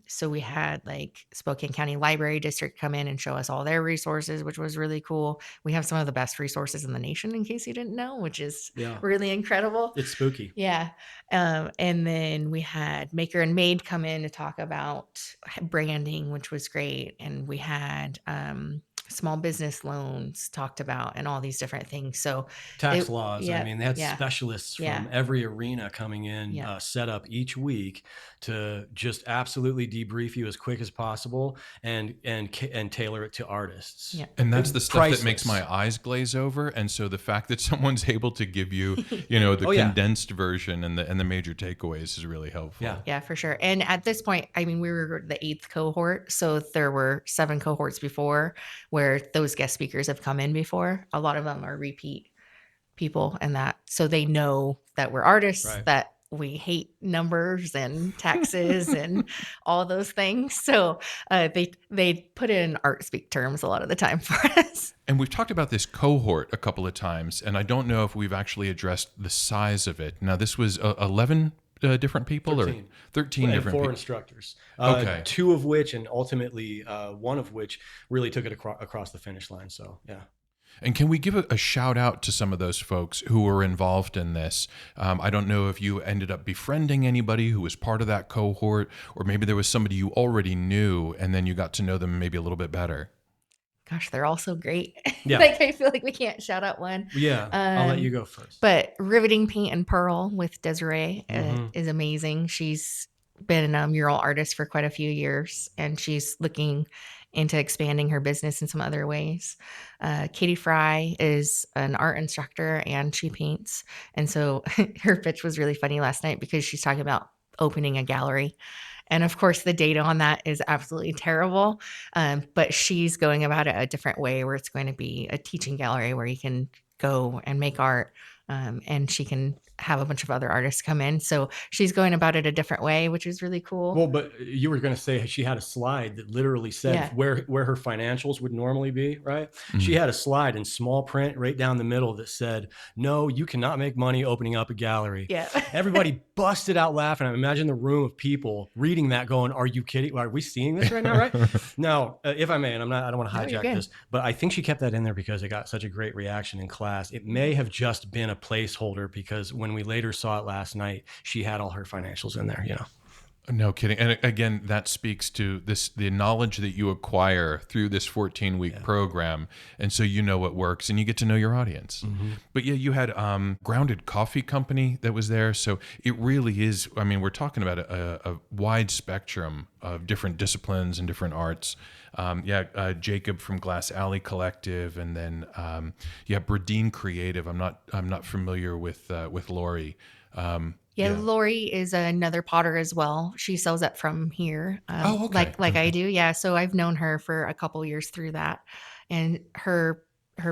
So we had like Spokane County Library District come in and show us all their resources, which was really cool. We have some of the best resources in the nation, in case you didn't know, which is really incredible. It's spooky. Yeah. And then we had Maker and Maid come in to talk about branding, which was great. And we had small business loans talked about, and all these different things. So tax laws. Yeah, I mean, they had specialists from every arena coming in, set up each week to just absolutely debrief you as quick as possible and tailor it to artists. Yeah. And that's the stuff priceless. That makes my eyes glaze over. And so the fact that someone's able to give you, the condensed version and the major takeaways is really helpful. Yeah, for sure. And at this point, I mean, we were the 8th cohort. So there were 7 cohorts before where those guest speakers have come in before. A lot of them are repeat people, and that, so they know that we're artists, that we hate numbers and taxes and all those things. So they put it in art speak terms a lot of the time for us. And we've talked about this cohort a couple of times, and I don't know if we've actually addressed the size of it. Now, this was 11 different people 13. Or 13 and different 4 people. Instructors. Okay. 2 of which, and ultimately one of which, really took it across the finish line. So, yeah. And can we give a shout out to some of those folks who were involved in this? I don't know if you ended up befriending anybody who was part of that cohort, or maybe there was somebody you already knew and then you got to know them maybe a little bit better. Gosh, they're all so great. Yeah. Like, I feel like we can't shout out one. Yeah, I'll let you go first. But Riveting Paint and Pearl with Desiree is amazing. She's been a mural artist for quite a few years, and she's looking into expanding her business in some other ways. Katie Fry is an art instructor and she paints. And so her pitch was really funny last night because she's talking about opening a gallery. And of course, the data on that is absolutely terrible. But she's going about it a different way where it's going to be a teaching gallery where you can go and make art. And she can have a bunch of other artists come in. So she's going about it a different way, which is really cool. Well, but you were going to say she had a slide that literally said Yeah. where her financials would normally be, right? She Mm. had a slide in small print right down the middle that said, "No, you cannot make money opening up a gallery." Yeah. Everybody busted out laughing. I imagine the room of people reading that going, "Are you kidding? Are we seeing this right now?" Right? Now, if I may, and I don't want to No, you're hijack good. this, but I think she kept that in there because it got such a great reaction in class. It may have just been a placeholder because when we later saw it last night, she had all her financials in there, you know. No kidding. And again, that speaks to the knowledge that you acquire through this 14-week program. And so you know what works and you get to know your audience. Mm-hmm. But yeah, you had Grounded Coffee Company that was there. So it really is, I mean, we're talking about a wide spectrum of different disciplines and different arts. Jacob from Glass Alley Collective, and then Bradine Creative. I'm not familiar with Lori. Yeah, Lori is another potter as well. She sells it from here, Oh, okay. like I Okay. do. Yeah, so I've known her for a couple years through that, and her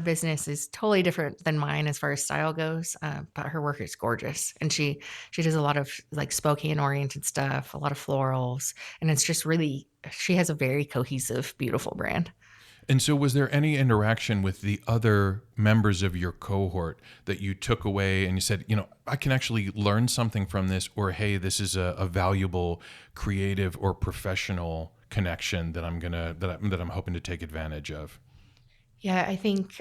business is totally different than mine as far as style goes. But her work is gorgeous, and she does a lot of like Spokane oriented stuff, a lot of florals, and it's just really she has a very cohesive, beautiful brand. And so, was there any interaction with the other members of your cohort that you took away and you said, I can actually learn something from this, or hey, this is a valuable creative or professional connection that I'm hoping to take advantage of? Yeah, I think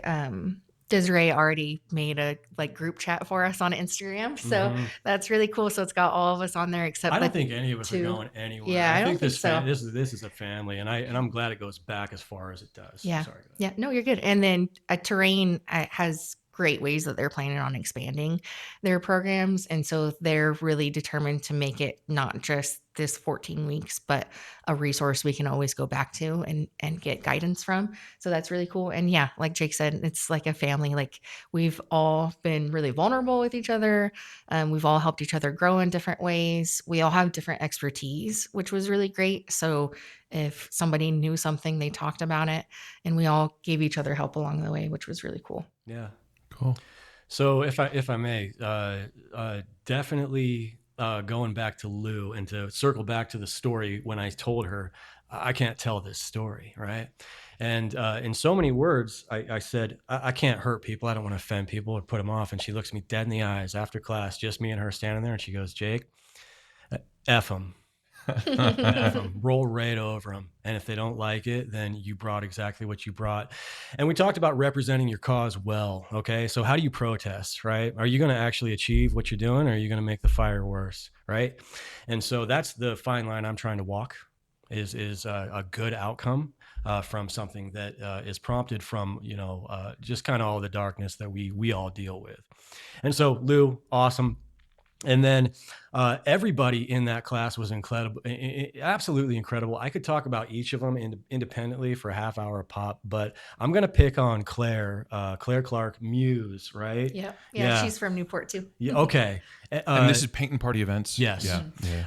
Desiree already made a like group chat for us on Instagram, so Mm-hmm. that's really cool. So it's got all of us on there I except don't the think any of us are two. going anywhere. Yeah, I I don't think think so. this is a family, and I'm glad it goes back as far as it does. Yeah. Sorry. Go ahead. Yeah. No, you're good. And then Terrain has great ways that they're planning on expanding their programs. And so they're really determined to make it not just this 14 weeks, but a resource we can always go back to and get guidance from. So that's really cool. And yeah, like Jake said, it's like a family. Like we've all been really vulnerable with each other. We've all helped each other grow in different ways. We all have different expertise, which was really great. So if somebody knew something, they talked about it and we all gave each other help along the way, which was really cool. Yeah. Cool. So if I may, definitely going back to Lou and to circle back to the story when I told her I can't tell this story, right? And in so many words, I said I can't hurt people. I don't want to offend people or put them off. And she looks me dead in the eyes after class, just me and her standing there, and she goes, "Jake, F them." F them, roll right over them. And if they don't like it, then you brought exactly what you brought. And we talked about representing your cause well. Okay. So, how do you protest, right? Are you going to actually achieve what you're doing, or are you going to make the fire worse, right? And so, that's the fine line I'm trying to walk is a good outcome from something that is prompted from, just kind of all the darkness that we all deal with. And so, Lou, awesome. And then everybody in that class was incredible, absolutely incredible. I could talk about each of them independently for a half hour a pop, but I'm going to pick on Claire, Claire Clark Muse, right? Yep. Yeah, Yeah. she's from Newport too. Yeah. Okay. And this is Paint and Party Events? Yes. Yeah.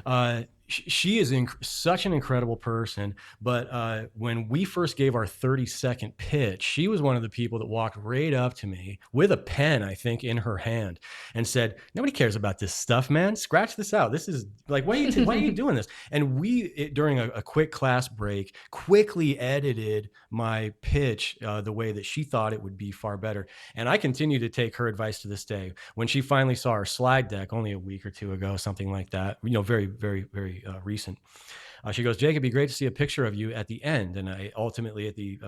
Yeah. She is such an incredible person. But when we first gave our 30-second pitch, she was one of the people that walked right up to me with a pen, I think, in her hand and said, "Nobody cares about this stuff, man. Scratch this out. This is like, why are you doing this?" And during a quick class break, quickly edited my pitch the way that she thought it would be far better. And I continue to take her advice to this day. When she finally saw our slide deck only a week or two ago, something like that, very, very, very recent. She goes, "Jake, it'd be great to see a picture of you at the end." And I ultimately, at the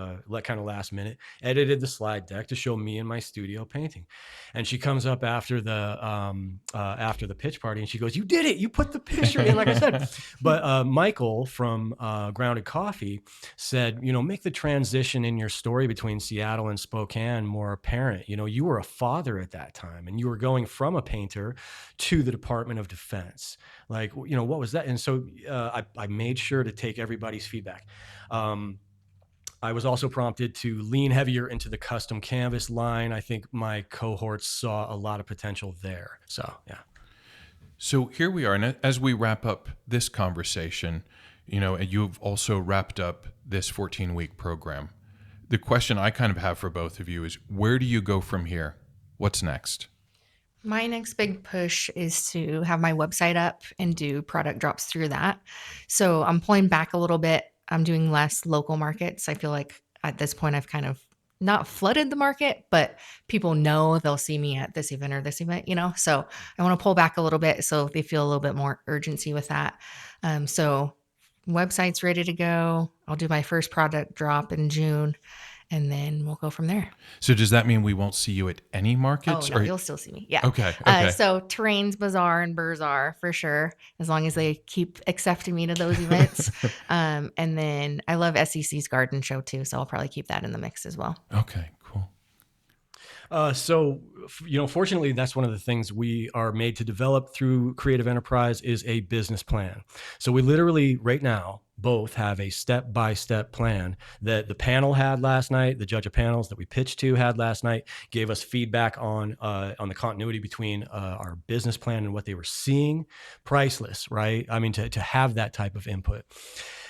kind of last minute, edited the slide deck to show me in my studio painting. And she comes up after the pitch party and she goes, "You did it! You put the picture in, like I said." But Michael from Grounded Coffee said, "Make the transition in your story between Seattle and Spokane more apparent. You were a father at that time, and you were going from a painter to the Department of Defense. Like, what was that?" And so I made sure to take everybody's feedback. I was also prompted to lean heavier into the custom canvas line. I think my cohorts saw a lot of potential there. So, yeah. So here we are, and as we wrap up this conversation, and you've also wrapped up this 14-week program. The question I kind of have for both of you is, where do you go from here? What's next? My next big push is to have my website up and do product drops through that. So I'm pulling back a little bit. I'm doing less local markets. I feel like at this point, I've kind of not flooded the market, but people know they'll see me at this event or this event, So I want to pull back a little bit so they feel a little bit more urgency with that. So website's ready to go. I'll do my first product drop in June, and then we'll go from there. So does that mean we won't see you at any markets? Oh, no, you'll still see me. Yeah. Okay. So Terrain's Bazaar and Bazaar for sure, as long as they keep accepting me to those events. And then I love SEC's garden show too, so I'll probably keep that in the mix as well. Okay, cool. So, fortunately, that's one of the things we are made to develop through Creative Enterprise is a business plan. So we literally right now both have a step-by-step plan that the panel had last night, the judge of panels that we pitched to had last night, gave us feedback on the continuity between our business plan and what they were seeing. Priceless, right? I mean, to have that type of input.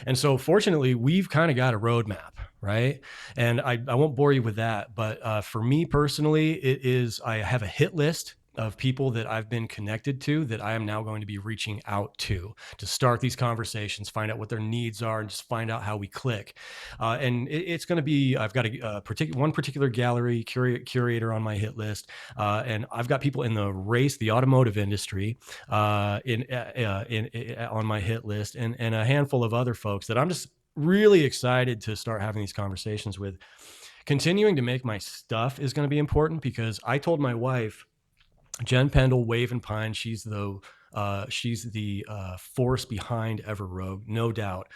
And so fortunately, we've kind of got a roadmap, right? And I won't bore you with that, but for me personally, I have a hit list of people that I've been connected to that I am now going to be reaching out to start these conversations, find out what their needs are, and just find out how we click. And it's going to be, I've got one particular gallery curator on my hit list, and I've got people in the automotive industry on my hit list, and a handful of other folks that I'm just really excited to start having these conversations with. Continuing to make my stuff is going to be important because I told my wife, Jen Pendle, Wave and Pine, she's the force behind Everrogue, no doubt.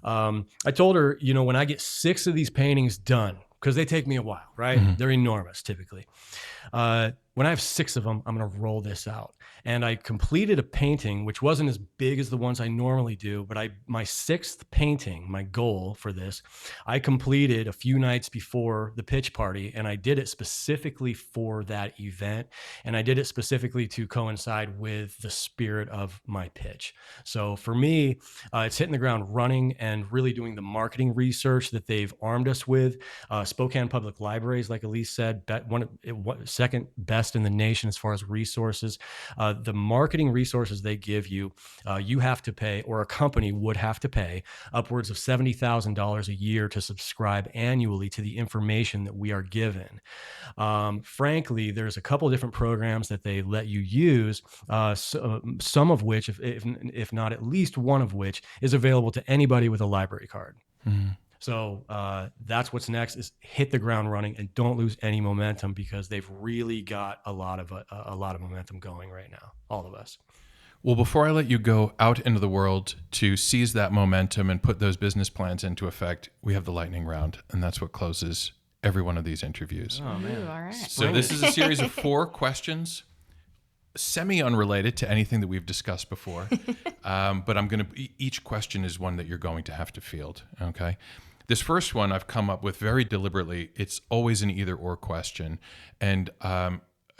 I told her, when I get 6 of these paintings done, because they take me a while, right? Mm-hmm. They're enormous typically. When I have 6 of them, I'm going to roll this out. And I completed a painting, which wasn't as big as the ones I normally do, but my 6th painting, my goal for this, I completed a few nights before the pitch party, and I did it specifically for that event. And I did it specifically to coincide with the spirit of my pitch. So for me, it's hitting the ground running and really doing the marketing research that they've armed us with. Spokane Public Libraries, like Elyce said, second best in the nation as far as resources. The marketing resources they give you, you have to pay, or a company would have to pay, upwards of $70,000 a year to subscribe annually to the information that we are given. Frankly, there's a couple of different programs that they let you use, some of which, if not at least one of which, is available to anybody with a library card. Mm-hmm. So that's what's next, is hit the ground running and don't lose any momentum, because they've really got a lot of momentum going right now, all of us. Well, before I let you go out into the world to seize that momentum and put those business plans into effect, we have the lightning round, and that's what closes every one of these interviews. Oh, man. Ooh, all right. So this is a series of 4 questions, semi-unrelated to anything that we've discussed before, but each question is one that you're going to have to field, okay? This first one I've come up with very deliberately. It's always an either-or question. And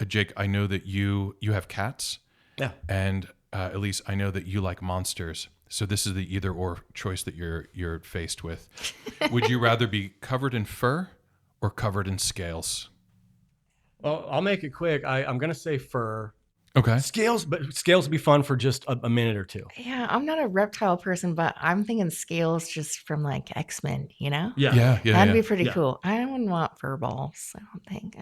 Jake, I know that you have cats. Yeah. And Elyce, I know that you like monsters. So this is the either-or choice that you're faced with. Would you rather be covered in fur or covered in scales? Well, I'll make it quick. I'm going to say fur. Okay. Scales would be fun for just a minute or two. Yeah, I'm not a reptile person, but I'm thinking scales just from like X-Men, Yeah. That'd be pretty cool. I wouldn't want fur balls, I don't think.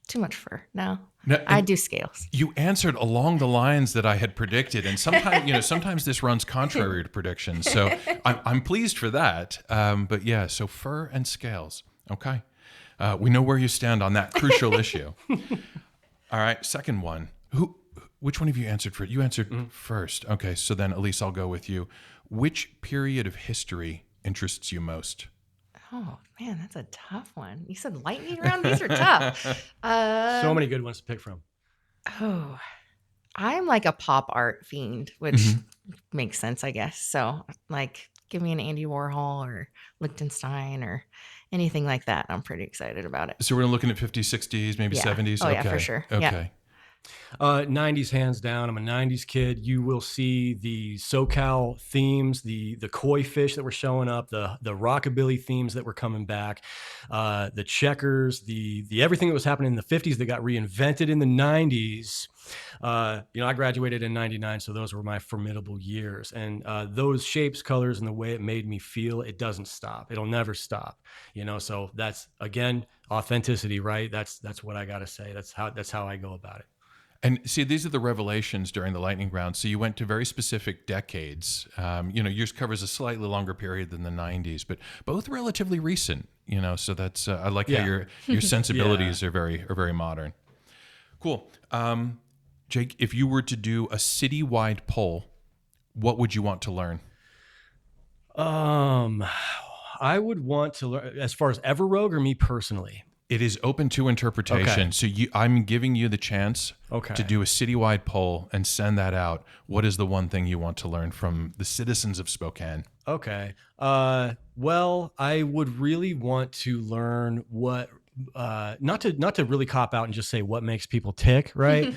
Too much fur. No, I do scales. You answered along the lines that I had predicted, and sometimes, sometimes this runs contrary to predictions. So I'm pleased for that. But yeah, so fur and scales. Okay. We know where you stand on that crucial issue. All right. Second one. Which one of you answered first? You answered first. Okay, so then Elyce, I'll go with you. Which period of history interests you most? Oh man, that's a tough one. You said lightning round? These are tough. So many good ones to pick from. Oh, I'm like a pop art fiend, which makes sense, I guess. So like give me an Andy Warhol or Liechtenstein or anything like that. I'm pretty excited about it. So we're looking at 50s, 60s, maybe Yeah. 70s. Oh yeah, for Okay. sure. Yeah. Okay. 90s hands down. I'm a 90s kid. You will see the SoCal themes, the koi fish that were showing up, the rockabilly themes that were coming back, the checkers, the everything that was happening in the 50s that got reinvented in the 90s. I graduated in 99, so those were my formidable years. And those shapes, colors, and the way it made me feel, it doesn't stop. It'll never stop. So that's, again, authenticity, right? That's what I got to say. That's how I go about it. And see, these are the revelations during the lightning round. So you went to very specific decades. Yours covers a slightly longer period than the 90s, but both relatively recent. So that's I like how your sensibilities are very modern. Cool. Jake, if you were to do a citywide poll, what would you want to learn? I would want to learn, as far as Everrogue or me personally. It is open to interpretation. Okay. So I'm giving you the chance to do a citywide poll and send that out. What is the one thing you want to learn from the citizens of Spokane? Okay. Well, I would really want to learn what, not to really cop out and just say what makes people tick, right?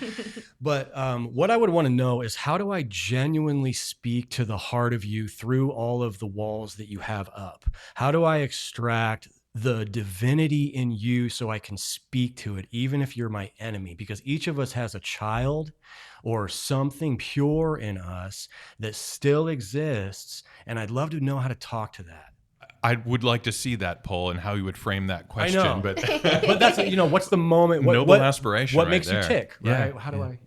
But what I would want to know is, how do I genuinely speak to the heart of you through all of the walls that you have up? How do I extract the divinity in you so I can speak to it, even if you're my enemy? Because each of us has a child or something pure in us that still exists. And I'd love to know how to talk to that. I would like to see that poll and how you would frame that question. I know. But but that's, what's the moment? Noble aspiration. What right makes there. you tick, right? Yeah. How do I?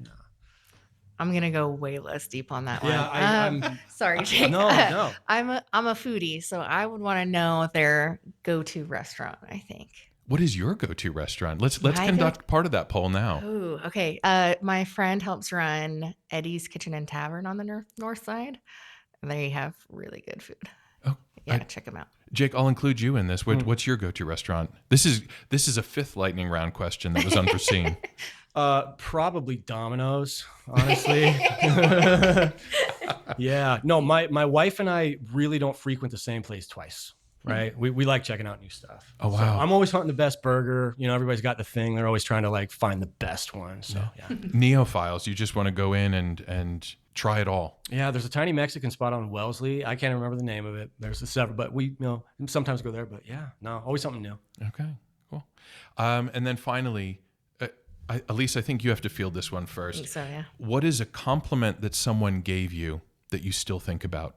I'm gonna go way less deep on that Yeah, one. I'm Sorry, Jake. no. I'm a foodie, so I would want to know their go-to restaurant. I think. What is your go-to restaurant? Let's My conduct part of that poll now. Oh, okay. My friend helps run Eddie's Kitchen and Tavern on the north side. They have really good food. Oh, yeah, check them out. Jake, I'll include you in this. What's your go-to restaurant? This is a fifth lightning round question that was unforeseen. Probably Domino's, honestly. Yeah. No, my wife and I really don't frequent the same place twice. Right. We like checking out new stuff. Oh, wow. So I'm always hunting the best burger. Everybody's got the thing. They're always trying to find the best one. So yeah. Neophiles, you just want to go in and try it all. Yeah. There's a tiny Mexican spot on Wellesley. I can't remember the name of it. There's several, but we sometimes go there. But yeah, no, always something new. Okay, cool. And then finally, Elyce, I think you have to field this one first. I think so, yeah. What is a compliment that someone gave you that you still think about?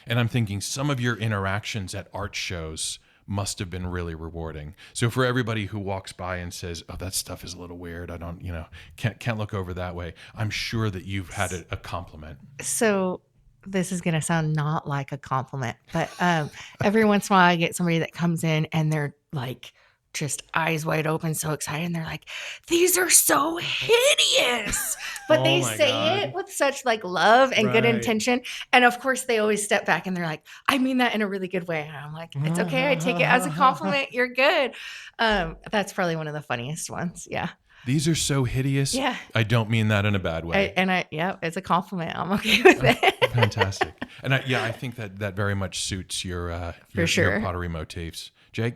And I'm thinking some of your interactions at art shows must have been really rewarding. So for everybody who walks by and says, "Oh, that stuff is a little weird. I don't, can't look over that way," I'm sure that you've had a compliment. So this is going to sound not like a compliment, but every once in a while I get somebody that comes in and they're like just eyes wide open, so excited. And they're like, "These are so hideous," but they say it with such love and good intention. And of course they always step back and they're like, "I mean that in a really good way." And I'm like, "It's okay. I take it as a compliment. You're good." That's probably one of the funniest ones. Yeah. These are so hideous. Yeah. I don't mean that in a bad way. It's a compliment. I'm okay with it. Fantastic. And I think that very much suits your pottery motifs. Jake?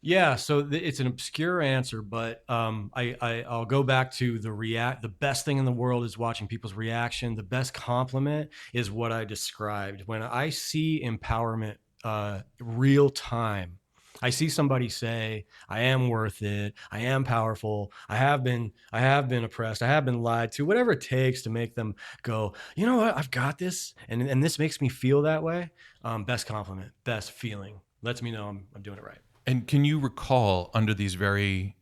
Yeah, so it's an obscure answer, but I'll go back to the best thing in the world is watching people's reaction. The best compliment is what I described. When I see empowerment real time, I see somebody say, "I am worth it. I am powerful. I have been oppressed. I have been lied to," whatever it takes to make them go, "You know what? I've got this." And this makes me feel that way. Best compliment, best feeling. Lets me know I'm doing it right. And can you recall, under these very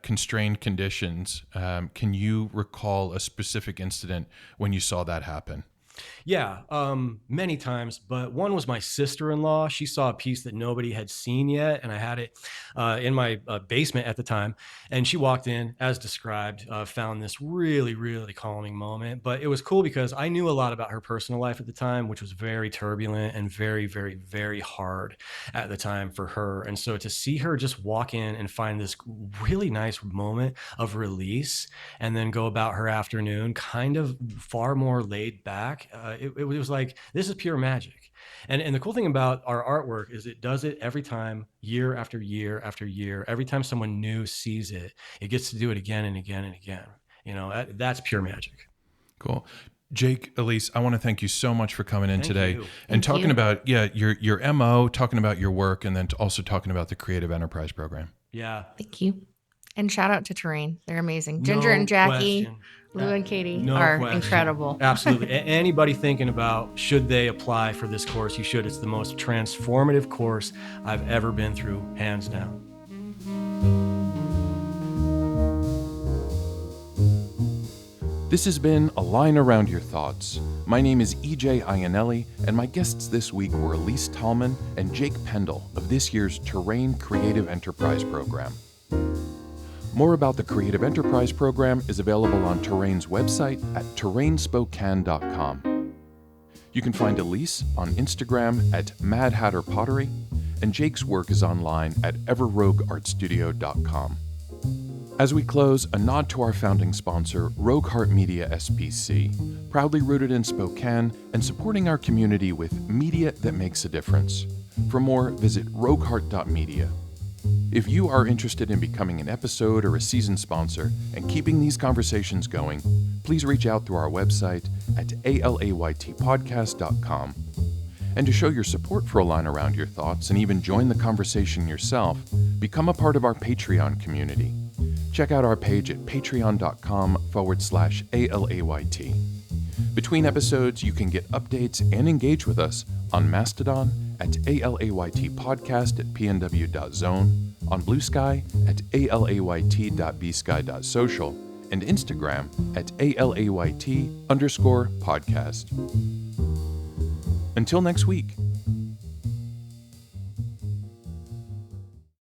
constrained conditions, can you recall a specific incident when you saw that happen? Yeah, many times, but one was my sister-in-law. She saw a piece that nobody had seen yet, and I had it in my basement at the time. And she walked in, as described, found this really, really calming moment. But it was cool because I knew a lot about her personal life at the time, which was very turbulent and very, very, very hard at the time for her. And so to see her just walk in and find this really nice moment of release and then go about her afternoon kind of far more laid back back, it was like, this is pure magic. And the cool thing about our artwork is it does it every time, year after year after year. Every time someone new sees it, it gets to do it again and again and again. That's pure magic. Cool. Jake, Elyce, I want to thank you so much for coming in Thank today you. and Thank talking you. about your MO, talking about your work, and then also talking about the Creative Enterprise Program. Yeah. Thank you. And shout out to Terrain. They're amazing. Ginger No and Jackie, question. Lou and Katie No are question. incredible. Absolutely. Anybody thinking about should they apply for this course, you should. It's the most transformative course I've ever been through, hands down. This has been A Line Around Your Thoughts. My name is EJ Iannelli, and my guests this week were Elyce Tallman and Jake Pendle of this year's Terrain Creative Enterprise Program. More about the Creative Enterprise Program is available on Terrain's website at terrainspokane.com. You can find Elyce on Instagram at Mad Hatter Pottery, and Jake's work is online at everrogueartstudio.com. As we close, a nod to our founding sponsor, Rogue Heart Media SPC, proudly rooted in Spokane and supporting our community with media that makes a difference. For more, visit rogueheart.media. If you are interested in becoming an episode or a season sponsor and keeping these conversations going, please reach out through our website at alaytpodcast.com. And to show your support for A Line Around Your Thoughts and even join the conversation yourself, become a part of our Patreon community. Check out our page at patreon.com/ALAYT. Between episodes, you can get updates and engage with us on Mastodon at ALAYT Podcast at pnw.zone, on Blue Sky at alayt.bsky.social, and Instagram at alayt_podcast. Until next week,